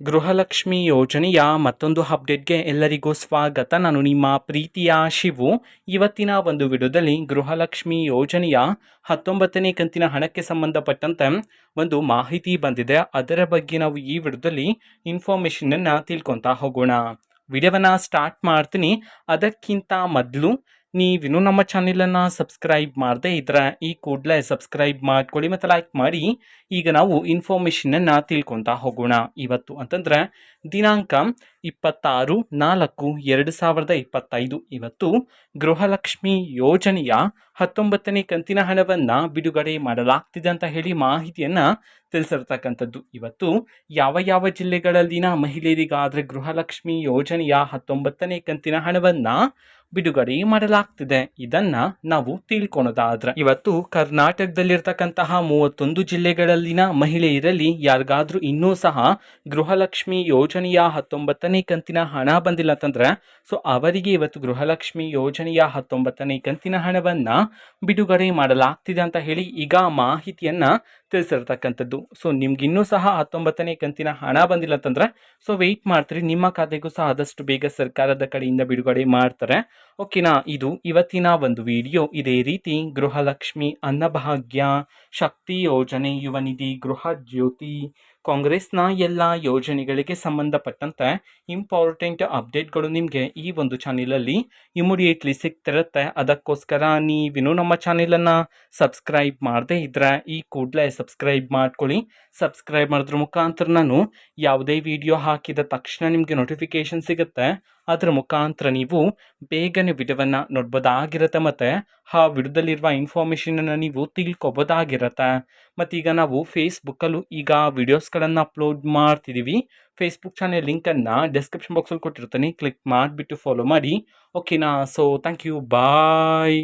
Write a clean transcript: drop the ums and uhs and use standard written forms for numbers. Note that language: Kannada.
ಗೃಹಲಕ್ಷ್ಮಿ ಯೋಜನೆಯ ಮತ್ತೊಂದು ಅಪ್ಡೇಟ್ಗೆ ಎಲ್ಲರಿಗೂ ಸ್ವಾಗತ. ನಾನು ನಿಮ್ಮ ಪ್ರೀತಿಯ ಶಿವು. ಇವತ್ತಿನ ಒಂದು ವಿಡಿಯೋದಲ್ಲಿ ಗೃಹಲಕ್ಷ್ಮಿ ಯೋಜನೆಯ 19ನೇ ಕಂತಿನ ಹಣಕ್ಕೆ ಸಂಬಂಧಪಟ್ಟಂತೆ ಒಂದು ಮಾಹಿತಿ ಬಂದಿದೆ. ಅದರ ಬಗ್ಗೆ ನಾವು ಈ ವಿಡಿಯೋದಲ್ಲಿ ಇನ್ಫಾರ್ಮೇಷನನ್ನು ತಿಳ್ಕೊತಾ ಹೋಗೋಣ. ವಿಡಿಯೋವನ್ನು ಸ್ಟಾರ್ಟ್ ಮಾಡ್ತೀನಿ. ಅದಕ್ಕಿಂತ ಮೊದಲು ನೀವಿನ್ನೂ ನಮ್ಮ ಚಾನೆಲನ್ನು ಸಬ್ಸ್ಕ್ರೈಬ್ ಮಾಡದೇ ಇದ್ರೆ ಈ ಕೂಡಲೇ ಸಬ್ಸ್ಕ್ರೈಬ್ ಮಾಡ್ಕೊಳ್ಳಿ ಮತ್ತು ಲೈಕ್ ಮಾಡಿ. ಈಗ ನಾವು ಇನ್ಫಾರ್ಮೇಷನನ್ನು ತಿಳ್ಕೊತಾ ಹೋಗೋಣ. ಇವತ್ತು ಅಂತಂದರೆ ದಿನಾಂಕ 26/4/2025 ಇವತ್ತು ಗೃಹಲಕ್ಷ್ಮಿ ಯೋಜನೆಯ 19ನೇ ಕಂತಿನ ಹಣವನ್ನು ಬಿಡುಗಡೆ ಮಾಡಲಾಗ್ತಿದೆ ಅಂತ ಹೇಳಿ ಮಾಹಿತಿಯನ್ನು ತಿಳಿಸಿರ್ತಕ್ಕಂಥದ್ದು. ಇವತ್ತು ಯಾವ ಯಾವ ಜಿಲ್ಲೆಗಳಲ್ಲಿನ ಮಹಿಳೆಯರಿಗಾದರೆ ಗೃಹಲಕ್ಷ್ಮಿ ಯೋಜನೆಯ 19ನೇ ಕಂತಿನ ಹಣವನ್ನು ಬಿಡುಗಡೆ ಮಾಡಲಾಗ್ತಿದೆ ಇದನ್ನ ನಾವು ತಿಳ್ಕೊಳೋದಾದ್ರೆ, ಇವತ್ತು ಕರ್ನಾಟಕದಲ್ಲಿರ್ತಕ್ಕಂತಹ 31 ಜಿಲ್ಲೆಗಳಲ್ಲಿನ ಮಹಿಳೆಯರಲ್ಲಿ ಯಾರಿಗಾದ್ರೂ ಇನ್ನೂ ಸಹ ಗೃಹಲಕ್ಷ್ಮಿ ಯೋಜನೆಯ 19ನೇ ಕಂತಿನ ಹಣ ಬಂದಿಲ್ಲ ಅಂತಂದ್ರೆ ಸೊ ಅವರಿಗೆ ಇವತ್ತು ಗೃಹಲಕ್ಷ್ಮಿ ಯೋಜನೆಯ 19ನೇ ಕಂತಿನ ಹಣವನ್ನ ಬಿಡುಗಡೆ ಮಾಡಲಾಗ್ತಿದೆ ಅಂತ ಹೇಳಿ ಈಗ ಮಾಹಿತಿಯನ್ನ ತಿಳಿಸಿರ್ತಕ್ಕಂಥದ್ದು. ಸೊ ನಿಮ್ಗಿನ್ನೂ ಸಹ 19ನೇ ಕಂತಿನ ಹಣ ಬಂದಿಲ್ಲ ಅಂತಂದ್ರೆ ಸೊ ವೆಯ್ಟ್ ಮಾಡ್ತೀರಿ, ನಿಮ್ಮ ಖಾತೆಗೂ ಸಹ ಆದಷ್ಟು ಬೇಗ ಸರ್ಕಾರದ ಕಡೆಯಿಂದ ಬಿಡುಗಡೆ ಮಾಡ್ತಾರೆ. ಓಕೆನಾ, ಇದು ಇವತ್ತಿನ ಒಂದು ವಿಡಿಯೋ. ಇದೇ ರೀತಿ ಗೃಹಲಕ್ಷ್ಮಿ, ಅನ್ನಭಾಗ್ಯ, ಶಕ್ತಿ ಯೋಜನೆ, ಯುವ ನಿಧಿ, ಗೃಹ ಜ್ಯೋತಿ, ಕಾಂಗ್ರೆಸ್ನ ಎಲ್ಲ ಯೋಜನೆಗಳಿಗೆ ಸಂಬಂಧಪಟ್ಟಂತೆ ಇಂಪಾರ್ಟೆಂಟ್ ಅಪ್ಡೇಟ್ಗಳು ನಿಮಗೆ ಈ ಒಂದು ಚಾನೆಲಲ್ಲಿ ಇಮಿಡಿಯೇಟ್ಲಿ ಸಿಗ್ತಿರುತ್ತೆ. ಅದಕ್ಕೋಸ್ಕರ ನೀವಿನ್ನೂ ನಮ್ಮ ಚಾನೆಲನ್ನು ಸಬ್ಸ್ಕ್ರೈಬ್ ಮಾಡದೇ ಇದ್ರೆ ಈ ಕೂಡಲೇ ಸಬ್ಸ್ಕ್ರೈಬ್ ಮಾಡ್ಕೊಳ್ಳಿ. ಸಬ್ಸ್ಕ್ರೈಬ್ ಮಾಡೋದ್ರ ಮುಖಾಂತರ ನಾನು ಯಾವುದೇ ವಿಡಿಯೋ ಹಾಕಿದ ತಕ್ಷಣ ನಿಮಗೆ ನೋಟಿಫಿಕೇಶನ್ ಸಿಗುತ್ತೆ. ಅದರ ಮುಖಾಂತರ ನೀವು ಬೇಗನೆ ವಿಡಿಯೋವನ್ನು ನೋಡ್ಬೋದಾಗಿರುತ್ತೆ ಮತ್ತು ಆ ವಿಡಿಯೋದಲ್ಲಿರುವ ಇನ್ಫಾರ್ಮೇಷನನ್ನು ನೀವು ತಿಳ್ಕೊಬೋದಾಗಿರುತ್ತೆ. ಮತ್ತೀಗ ನಾವು ಫೇಸ್ಬುಕ್ಕಲ್ಲೂ ಈಗ ವಿಡಿಯೋಸ್ಗಳನ್ನು ಅಪ್ಲೋಡ್ ಮಾಡ್ತಿದ್ದೀವಿ. ಫೇಸ್ಬುಕ್ ಚಾನೆಲ್ ಲಿಂಕನ್ನು ಡಿಸ್ಕ್ರಿಪ್ಷನ್ ಬಾಕ್ಸಲ್ಲಿ ಕೊಟ್ಟಿರ್ತೀನಿ, ಕ್ಲಿಕ್ ಮಾಡಿಬಿಟ್ಟು ಫಾಲೋ ಮಾಡಿ. ಓಕೆನಾ, ಸೊ ಥ್ಯಾಂಕ್ ಯು, ಬಾಯ್.